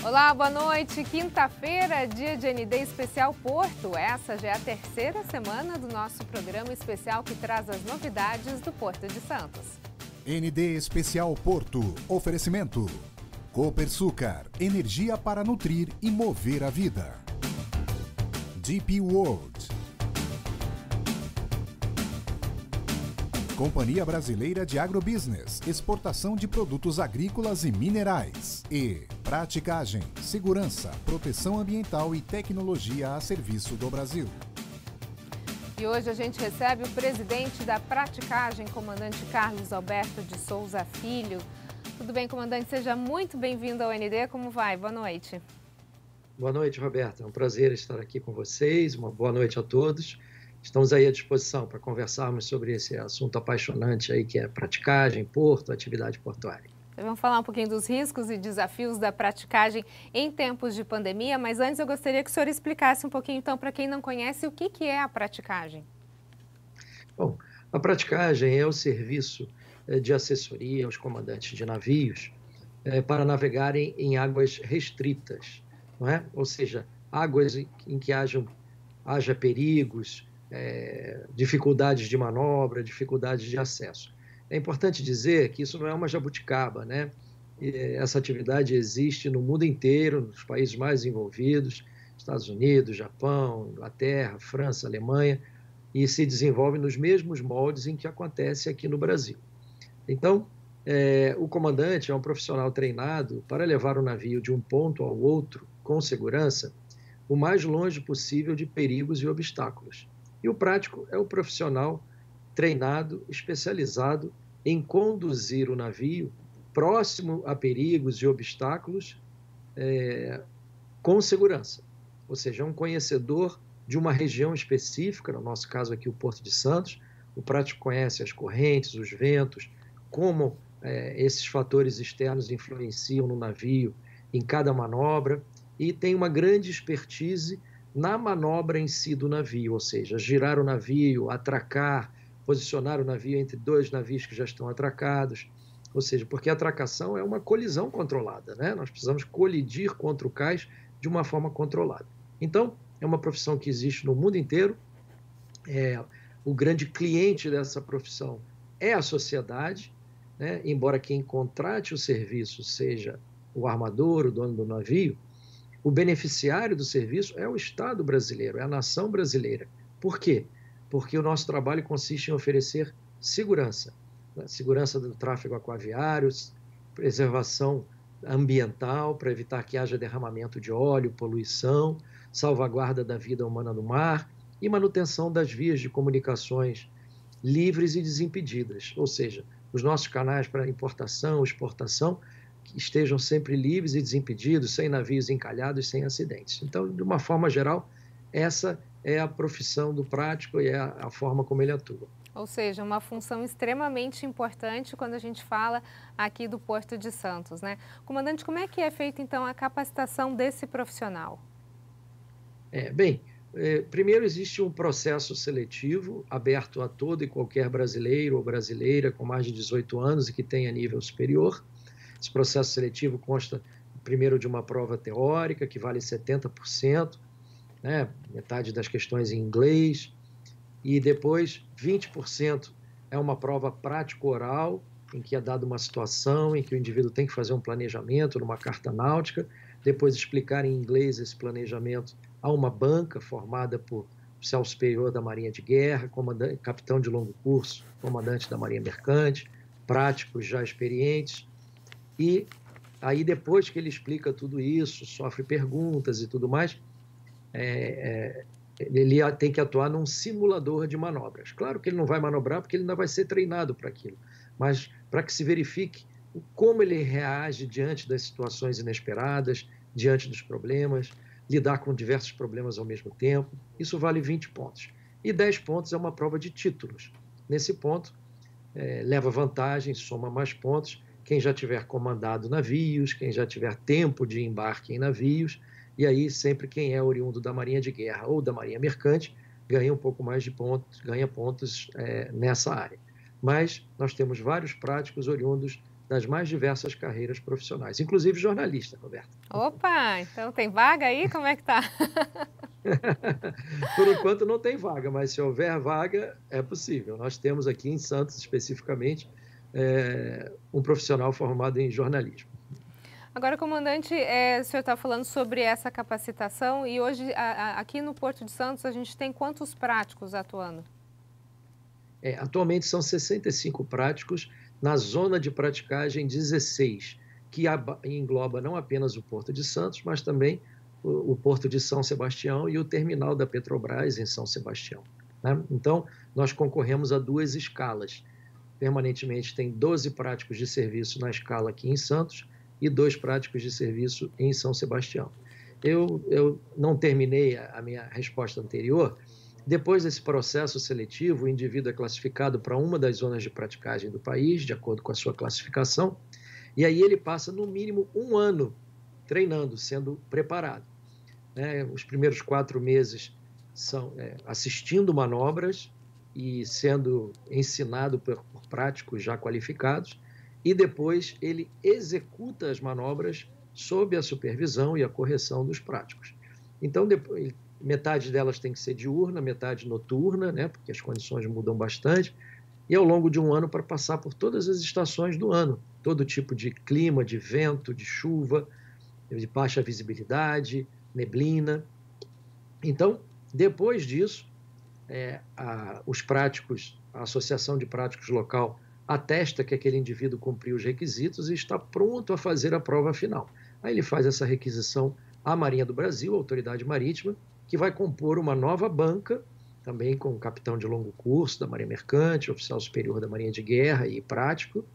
Olá, boa noite. Quinta-feira, dia de ND Especial Porto. Essa já é a terceira semana do nosso programa especial que traz as novidades do Porto de Santos. ND Especial Porto. Oferecimento. Copersucar. Energia para nutrir e mover a vida. DP World. Companhia Brasileira de Agrobusiness, exportação de produtos agrícolas e minerais. E Praticagem, segurança, proteção ambiental e tecnologia a serviço do Brasil. E hoje a gente recebe o presidente da Praticagem, comandante Carlos Alberto de Souza Filho. Tudo bem, comandante? Seja muito bem-vindo ao ND. Como vai? Boa noite. Boa noite, Roberta. É um prazer estar aqui com vocês. Uma boa noite a todos. Estamos aí à disposição para conversarmos sobre esse assunto apaixonante aí que é praticagem, porto, atividade portuária. Vamos falar um pouquinho dos riscos e desafios da praticagem em tempos de pandemia, mas antes eu gostaria que o senhor explicasse um pouquinho, então, para quem não conhece, o que é a praticagem. Bom, a praticagem é o serviço de assessoria aos comandantes de navios para navegarem em águas restritas, não é? Ou seja, águas em que haja perigos, dificuldades de manobra, dificuldades de acesso. É importante dizer que isso não é uma jabuticaba, né? Essa atividade existe no mundo inteiro, nos países mais envolvidos, Estados Unidos, Japão, Inglaterra, França, Alemanha, e se desenvolve nos mesmos moldes em que acontece aqui no Brasil. Então, o comandante é um profissional treinado para levar o navio de um ponto ao outro com segurança, o mais longe possível de perigos e obstáculos. E o prático é o profissional treinado, especializado em conduzir o navio próximo a perigos e obstáculos com segurança. Ou seja, é um conhecedor de uma região específica, no nosso caso aqui o Porto de Santos. O prático conhece as correntes, os ventos, como esses fatores externos influenciam no navio em cada manobra, e tem uma grande expertise na manobra em si do navio, ou seja, girar o navio, atracar, posicionar o navio entre dois navios que já estão atracados, ou seja, porque a atracação é uma colisão controlada, né? Nós precisamos colidir contra o cais de uma forma controlada. Então, é uma profissão que existe no mundo inteiro. O grande cliente dessa profissão é a sociedade, né? Embora quem contrate o serviço seja o armador, o dono do navio, o beneficiário do serviço é o Estado brasileiro, é a nação brasileira. Por quê? Porque o nosso trabalho consiste em oferecer segurança, né? Segurança do tráfego aquaviário, preservação ambiental para evitar que haja derramamento de óleo, poluição, salvaguarda da vida humana no mar e manutenção das vias de comunicações livres e desimpedidas, ou seja, os nossos canais para importação, exportação, que estejam sempre livres e desimpedidos, sem navios encalhados, sem acidentes. Então, de uma forma geral, essa é a profissão do prático e é a forma como ele atua. Ou seja, uma função extremamente importante quando a gente fala aqui do Porto de Santos, né? Comandante, como é que é feita, então, a capacitação desse profissional? Primeiro existe um processo seletivo aberto a todo e qualquer brasileiro ou brasileira com mais de 18 anos e que tenha nível superior. Esse processo seletivo consta, primeiro, de uma prova teórica, que vale 70%, né? Metade das questões em inglês, e depois 20% é uma prova prático-oral, em que é dada uma situação, em que o indivíduo tem que fazer um planejamento numa carta náutica, depois explicar em inglês esse planejamento a uma banca formada por oficial superior da Marinha de Guerra, capitão de longo curso, comandante da Marinha Mercante, práticos já experientes. E aí, depois que ele explica tudo isso, sofre perguntas e tudo mais, ele tem que atuar num simulador de manobras. Claro que ele não vai manobrar porque ele ainda vai ser treinado para aquilo, mas para que se verifique como ele reage diante das situações inesperadas, diante dos problemas, lidar com diversos problemas ao mesmo tempo. Isso vale 20 pontos. E 10 pontos é uma prova de títulos. Nesse ponto, leva vantagem, soma mais pontos quem já tiver comandado navios, quem já tiver tempo de embarque em navios, e aí sempre quem é oriundo da Marinha de Guerra ou da Marinha Mercante ganha um pouco mais de pontos, ganha pontos nessa área. Mas nós temos vários práticos oriundos das mais diversas carreiras profissionais, inclusive jornalista, Roberta. Opa, então tem vaga aí? Como é que tá? Por enquanto não tem vaga, mas se houver vaga, é possível. Nós temos aqui em Santos, especificamente, um profissional formado em jornalismo. Agora, comandante, o senhor está falando sobre essa capacitação e hoje aqui no Porto de Santos a gente tem quantos práticos atuando? Atualmente são 65 práticos, na zona de praticagem 16, que engloba não apenas o Porto de Santos, mas também o Porto de São Sebastião e o terminal da Petrobras em São Sebastião, né? Então, nós concorremos a 2 escalas. Permanentemente tem 12 práticos de serviço na escala aqui em Santos e 2 práticos de serviço em São Sebastião. Eu não terminei a minha resposta anterior. Depois desse processo seletivo, o indivíduo é classificado para uma das zonas de praticagem do país, de acordo com a sua classificação, e aí ele passa no mínimo 1 ano treinando, sendo preparado. Os primeiros 4 meses são assistindo manobras e sendo ensinado por práticos já qualificados, e depois ele executa as manobras sob a supervisão e a correção dos práticos. Então, depois, metade delas tem que ser diurna, metade noturna, né, porque as condições mudam bastante, e ao longo de 1 ano para passar por todas as estações do ano, todo tipo de clima, de vento, de chuva, de baixa visibilidade, neblina. Então, depois disso, os práticos, a Associação de Práticos Local atesta que aquele indivíduo cumpriu os requisitos e está pronto a fazer a prova final. Aí ele faz essa requisição à Marinha do Brasil, a Autoridade Marítima, que vai compor uma nova banca, também com capitão de longo curso da Marinha Mercante, oficial superior da Marinha de Guerra e prático,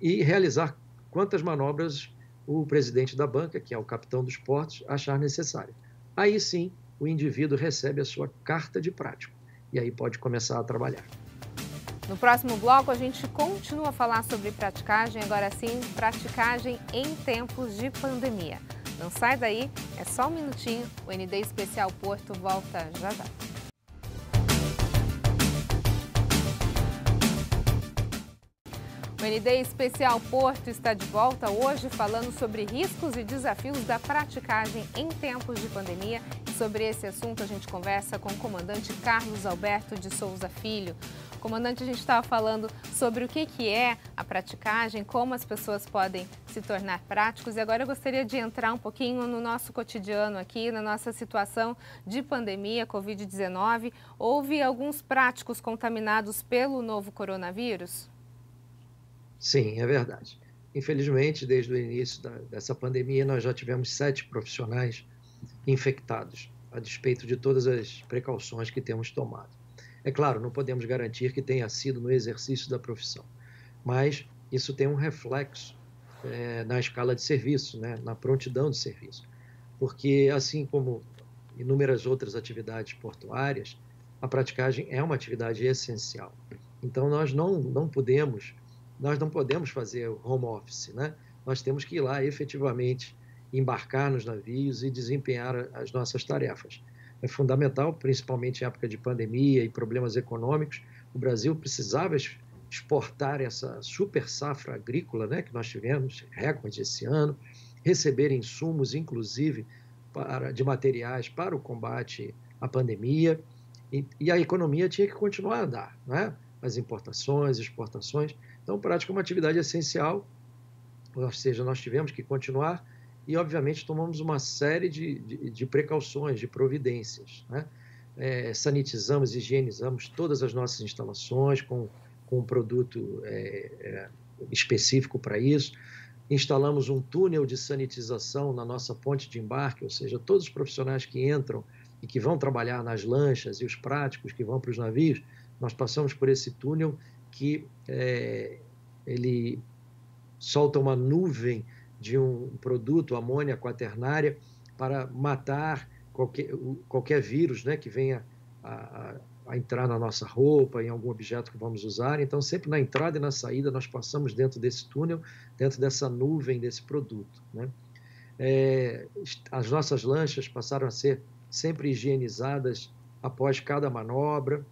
e realizar quantas manobras o presidente da banca, que é o capitão dos portos, achar necessário. Aí sim, o indivíduo recebe a sua carta de prático, e aí pode começar a trabalhar. No próximo bloco, a gente continua a falar sobre praticagem, agora sim, praticagem em tempos de pandemia. Não sai daí, é só um minutinho, o ND Especial Porto volta já já. O ND Especial Porto está de volta hoje falando sobre riscos e desafios da praticagem em tempos de pandemia. Sobre esse assunto a gente conversa com o comandante Carlos Alberto de Souza Filho. Comandante, a gente estava falando sobre o que é a praticagem, como as pessoas podem se tornar práticos, e agora eu gostaria de entrar um pouquinho no nosso cotidiano aqui, na nossa situação de pandemia, Covid-19. Houve alguns práticos contaminados pelo novo coronavírus? Sim, é verdade. Infelizmente, desde o início dessa pandemia, nós já tivemos 7 profissionais infectados, a despeito de todas as precauções que temos tomado. É claro, não podemos garantir que tenha sido no exercício da profissão, mas isso tem um reflexo na escala de serviço, né, na prontidão de serviço, porque assim como inúmeras outras atividades portuárias, a praticagem é uma atividade essencial. Então nós não podemos fazer home office, né? Nós temos que ir lá efetivamente embarcar nos navios e desempenhar as nossas tarefas. É fundamental, principalmente em época de pandemia e problemas econômicos. O Brasil precisava exportar essa super safra agrícola, né, que nós tivemos, recorde esse ano, receber insumos, inclusive, de materiais para o combate à pandemia, e a economia tinha que continuar a andar, né? As importações, exportações. Então, prática é uma atividade essencial, ou seja, nós tivemos que continuar e, obviamente, tomamos uma série de precauções, de providências, né? Sanitizamos, higienizamos todas as nossas instalações com um produto específico para isso. Instalamos um túnel de sanitização na nossa ponte de embarque, ou seja, todos os profissionais que entram e que vão trabalhar nas lanchas e os práticos que vão para os navios, nós passamos por esse túnel que ele solta uma nuvem de um produto, amônia quaternária, para matar qualquer vírus, né, que venha a entrar na nossa roupa, em algum objeto que vamos usar. Então, sempre na entrada e na saída, nós passamos dentro desse túnel, dentro dessa nuvem, desse produto, né? As nossas lanchas passaram a ser sempre higienizadas após cada manobra.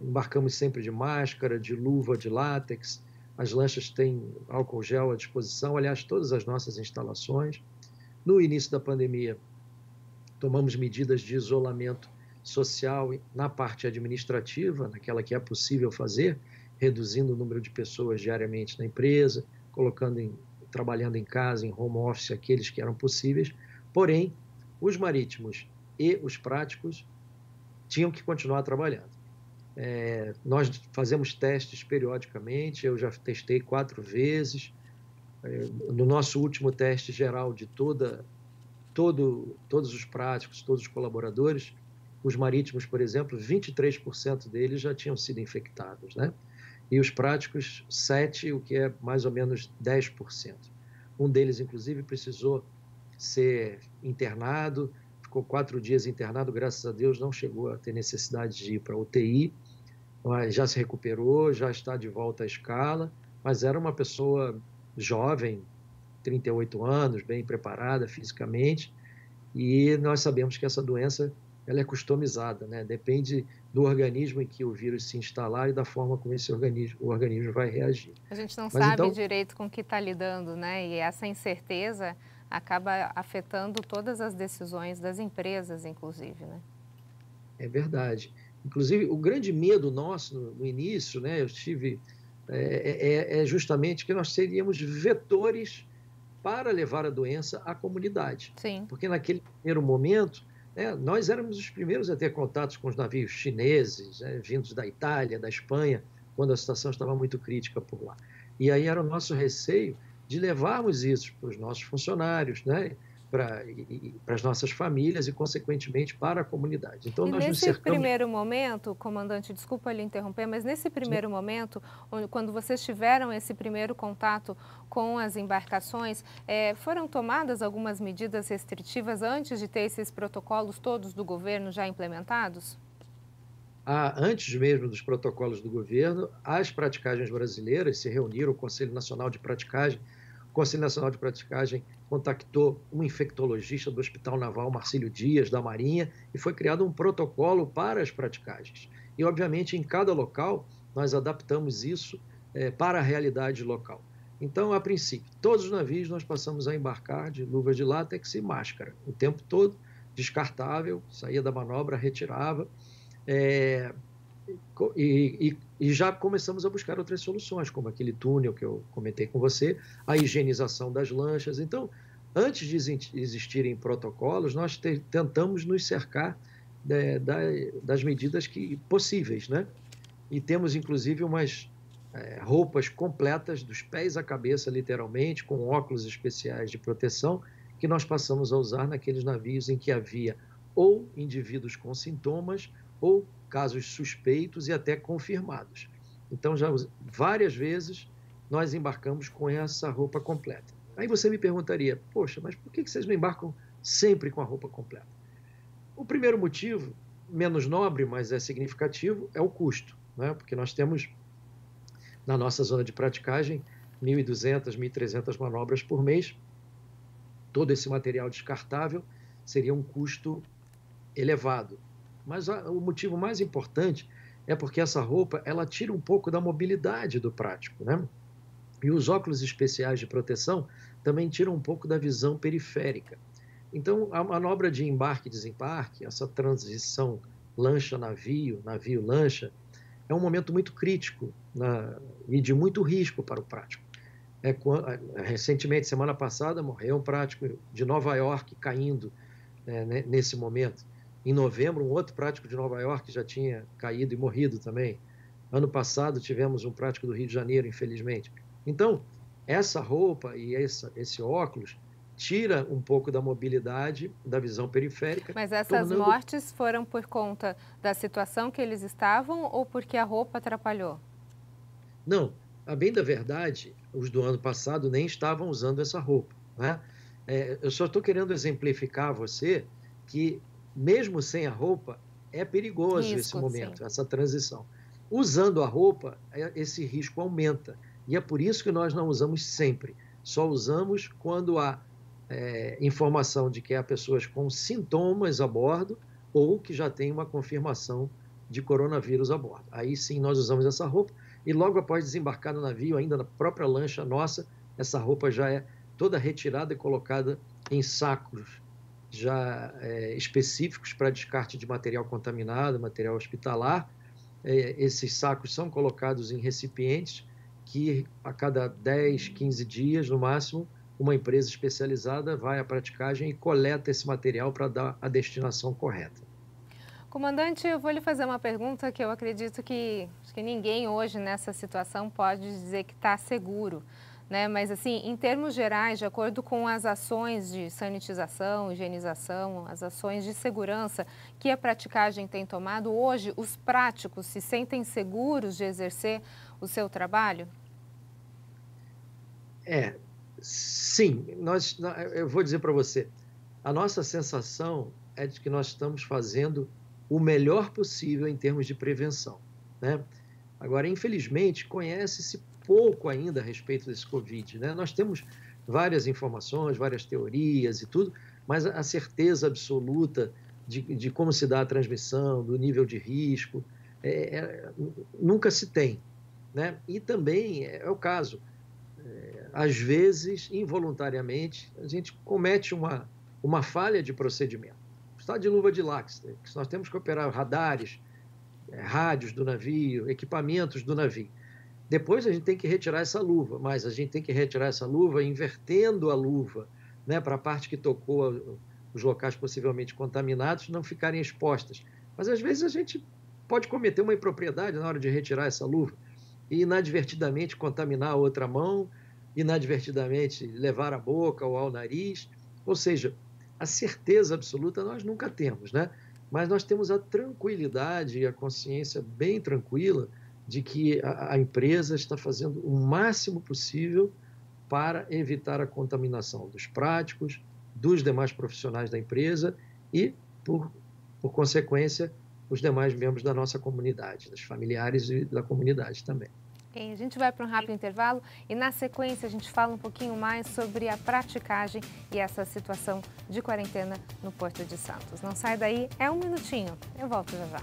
Embarcamos sempre de máscara, de luva de látex, As lanchas têm álcool gel à disposição, aliás, todas as nossas instalações. No início da pandemia, tomamos medidas de isolamento social na parte administrativa, naquela que é possível fazer, reduzindo o número de pessoas diariamente na empresa, trabalhando em casa, em home office, aqueles que eram possíveis. Porém, os marítimos e os práticos tinham que continuar trabalhando. Nós fazemos testes periodicamente, eu já testei 4 vezes. No nosso último teste geral de todos os práticos, todos os colaboradores, os marítimos, por exemplo, 23% deles já tinham sido infectados, né? E os práticos, 7%, o que é mais ou menos 10%. Um deles, inclusive, precisou ser internado, ficou 4 dias internado, graças a Deus não chegou a ter necessidade de ir para a UTI, mas já se recuperou, já está de volta à escala, mas era uma pessoa jovem, 38 anos, bem preparada fisicamente, e nós sabemos que essa doença ela é customizada, né? Depende do organismo em que o vírus se instalar e da forma como o organismo vai reagir. A gente não sabe direito com o que está lidando, né? E essa incerteza acaba afetando todas as decisões das empresas, inclusive, né? É verdade. Inclusive, o grande medo nosso no início, né? Eu tive, justamente que nós seríamos vetores para levar a doença à comunidade. Sim. Porque naquele primeiro momento, nós éramos os primeiros a ter contatos com os navios chineses, vindos da Itália, da Espanha, quando a situação estava muito crítica por lá. E aí era o nosso receio de levarmos isso para os nossos funcionários, né? Para as nossas famílias e, consequentemente, para a comunidade. Então, nós nos cercamos... Nesse primeiro momento, comandante, desculpa lhe interromper, mas nesse primeiro momento, quando vocês tiveram esse primeiro contato com as embarcações, foram tomadas algumas medidas restritivas antes de ter esses protocolos todos do governo já implementados? Antes mesmo dos protocolos do governo, as praticagens brasileiras se reuniram, o Conselho Nacional de Praticagem. O Conselho Nacional de Praticagem contactou um infectologista do Hospital Naval Marcílio Dias, da Marinha, e foi criado um protocolo para as praticagens. E, obviamente, em cada local, nós adaptamos isso para a realidade local. Então, a princípio, todos os navios nós passamos a embarcar de luvas de látex e máscara, o tempo todo, descartável, saía da manobra, retirava, e já começamos a buscar outras soluções, como aquele túnel que eu comentei com você, a higienização das lanchas. Então, antes de existirem protocolos, nós tentamos nos cercar das medidas possíveis, né? E temos, inclusive, umas roupas completas dos pés à cabeça, literalmente, com óculos especiais de proteção, que nós passamos a usar naqueles navios em que havia ou indivíduos com sintomas ou casos suspeitos e até confirmados. Então, já várias vezes nós embarcamos com essa roupa completa. Aí você me perguntaria, poxa, mas por que vocês não embarcam sempre com a roupa completa? O primeiro motivo, menos nobre, mas é significativo, é o custo, né? Porque nós temos, na nossa zona de praticagem, 1.200, 1.300 manobras por mês. Todo esse material descartável seria um custo elevado. Mas o motivo mais importante é porque essa roupa ela tira um pouco da mobilidade do prático, né? E os óculos especiais de proteção também tiram um pouco da visão periférica. Então, a manobra de embarque e desembarque, essa transição lancha-navio, navio-lancha, é um momento muito crítico e de muito risco para o prático. Recentemente, semana passada, morreu um prático de Nova York caindo nesse momento. Em novembro, um outro prático de Nova York já tinha caído e morrido também. Ano passado, tivemos um prático do Rio de Janeiro, infelizmente. Então, essa roupa e esse óculos tira um pouco da mobilidade, da visão periférica. Mas essas mortes foram por conta da situação que eles estavam ou porque a roupa atrapalhou? Não, a bem da verdade, os do ano passado nem estavam usando essa roupa, né? Eu só estou querendo exemplificar a você que mesmo sem a roupa, é perigoso esse momento, sim. Essa transição. Usando a roupa, esse risco aumenta. E é por isso que nós não usamos sempre. Só usamos quando há informação de que há pessoas com sintomas a bordo ou que já tem uma confirmação de coronavírus a bordo. Aí sim nós usamos essa roupa. e logo após desembarcar no navio, ainda na própria lancha nossa, essa roupa já é toda retirada e colocada em sacos já específicos para descarte de material contaminado, material hospitalar. Esses sacos são colocados em recipientes que a cada 10, 15 dias, no máximo, uma empresa especializada vai à praticagem e coleta esse material para dar a destinação correta. Comandante, eu vou lhe fazer uma pergunta que eu acredito que ninguém hoje nessa situação pode dizer que está seguro, né? Mas assim, em termos gerais, de acordo com as ações de sanitização, higienização, as ações de segurança que a praticagem tem tomado, hoje os práticos se sentem seguros de exercer o seu trabalho? Sim, eu vou dizer para você, a nossa sensação é de que nós estamos fazendo o melhor possível em termos de prevenção, né? Agora, infelizmente, conhece-se pouco ainda a respeito desse Covid, né? Nós temos várias informações, várias teorias e tudo, mas a certeza absoluta de como se dá a transmissão, do nível de risco, nunca se tem, né? E também é o caso, às vezes, involuntariamente, a gente comete uma falha de procedimento. Está de luva de látex, nós temos que operar radares, rádios do navio, equipamentos do navio. Depois a gente tem que retirar essa luva, mas a gente tem que retirar essa luva invertendo a luva, né, para a parte que tocou os locais possivelmente contaminados não ficarem expostas. Mas às vezes a gente pode cometer uma impropriedade na hora de retirar essa luva e inadvertidamente contaminar a outra mão, inadvertidamente levar à boca ou ao nariz. Ou seja, a certeza absoluta nós nunca temos, né? Mas nós temos a tranquilidade e a consciência bem tranquila de que a empresa está fazendo o máximo possível para evitar a contaminação dos práticos, dos demais profissionais da empresa e, por consequência, os demais membros da nossa comunidade, dos familiares e da comunidade também. A gente vai para um rápido intervalo e, na sequência, a gente fala um pouquinho mais sobre a praticagem e essa situação de quarentena no Porto de Santos. Não sai daí, é um minutinho. Eu volto já já.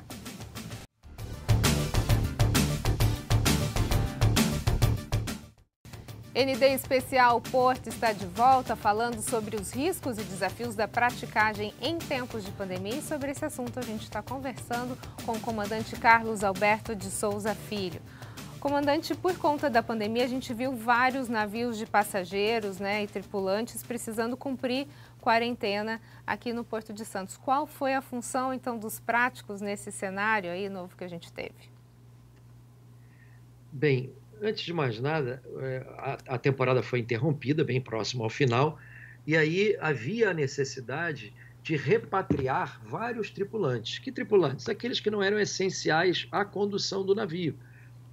ND Especial Porto está de volta falando sobre os riscos e desafios da praticagem em tempos de pandemia, e sobre esse assunto a gente está conversando com o comandante Carlos Alberto de Souza Filho. Comandante, por conta da pandemia, a gente viu vários navios de passageiros, né, e tripulantes precisando cumprir quarentena aqui no Porto de Santos. Qual foi a função, então, dos práticos nesse cenário aí novo que a gente teve? Bem, antes de mais nada, a temporada foi interrompida, bem próximo ao final, e aí havia a necessidade de repatriar vários tripulantes. Que tripulantes? Aqueles que não eram essenciais à condução do navio.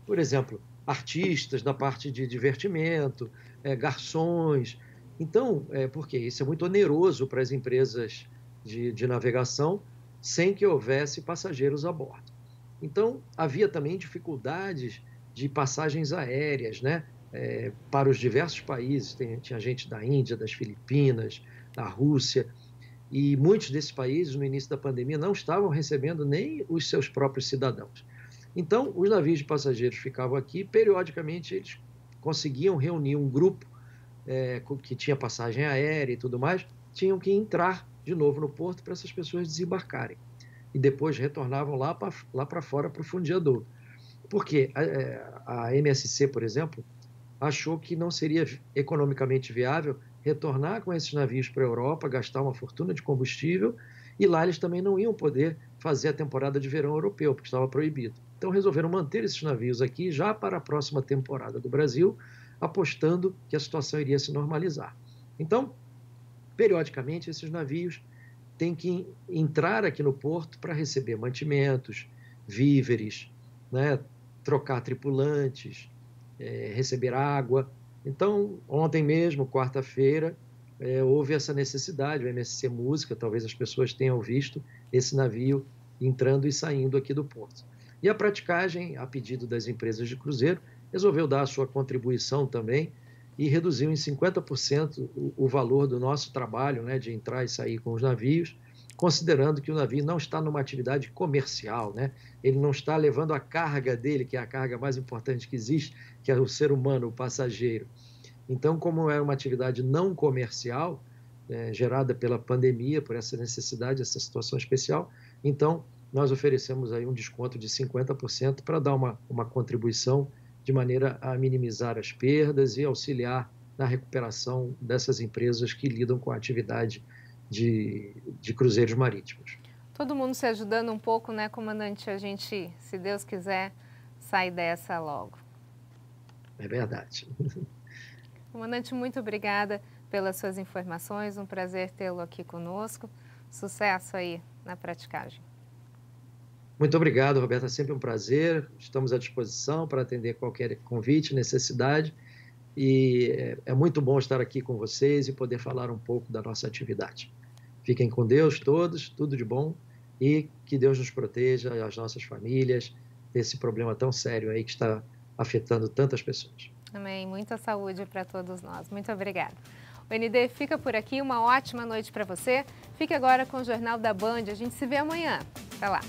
Por exemplo, artistas da parte de divertimento, garçons. Então, porque isso é muito oneroso para as empresas de navegação, sem que houvesse passageiros a bordo. Então, havia também dificuldades de passagens aéreas, né, para os diversos países. Tinha gente da Índia, das Filipinas, da Rússia, e muitos desses países, no início da pandemia, não estavam recebendo nem os seus próprios cidadãos. Então, os navios de passageiros ficavam aqui, periodicamente eles conseguiam reunir um grupo que tinha passagem aérea e tudo mais, tinham que entrar de novo no porto para essas pessoas desembarcarem. E depois retornavam lá para fora, para o fundeador. Porque a MSC, por exemplo, achou que não seria economicamente viável retornar com esses navios para a Europa, gastar uma fortuna de combustível, e lá eles também não iam poder fazer a temporada de verão europeu, porque estava proibido. Então resolveram manter esses navios aqui já para a próxima temporada do Brasil, apostando que a situação iria se normalizar. Então, periodicamente, esses navios têm que entrar aqui no porto para receber mantimentos, víveres, né, trocar tripulantes, receber água. Então, ontem mesmo, quarta-feira, houve essa necessidade, o MSC Música, talvez as pessoas tenham visto esse navio entrando e saindo aqui do porto. E a praticagem, a pedido das empresas de cruzeiro, resolveu dar a sua contribuição também e reduziu em 50% o valor do nosso trabalho, né, de entrar e sair com os navios, considerando que o navio não está numa atividade comercial, né? Ele não está levando a carga dele, que é a carga mais importante que existe, que é o ser humano, o passageiro. Então, como é uma atividade não comercial, gerada pela pandemia, por essa necessidade, essa situação especial, então nós oferecemos aí um desconto de 50% para dar uma contribuição de maneira a minimizar as perdas e auxiliar na recuperação dessas empresas que lidam com a atividade de cruzeiros marítimos. Todo mundo se ajudando um pouco, né, comandante? A gente, se Deus quiser, sai dessa logo. É verdade. Comandante, muito obrigada pelas suas informações, um prazer tê-lo aqui conosco. Sucesso aí na praticagem. Muito obrigado, Roberta, é sempre um prazer. Estamos à disposição para atender qualquer convite, necessidade. E é muito bom estar aqui com vocês e poder falar um pouco da nossa atividade. Fiquem com Deus todos, tudo de bom, e que Deus nos proteja, as nossas famílias, desse problema tão sério aí que está afetando tantas pessoas. Amém. Muita saúde para todos nós. Muito obrigada. O ND fica por aqui. Uma ótima noite para você. Fique agora com o Jornal da Band. A gente se vê amanhã. Até lá.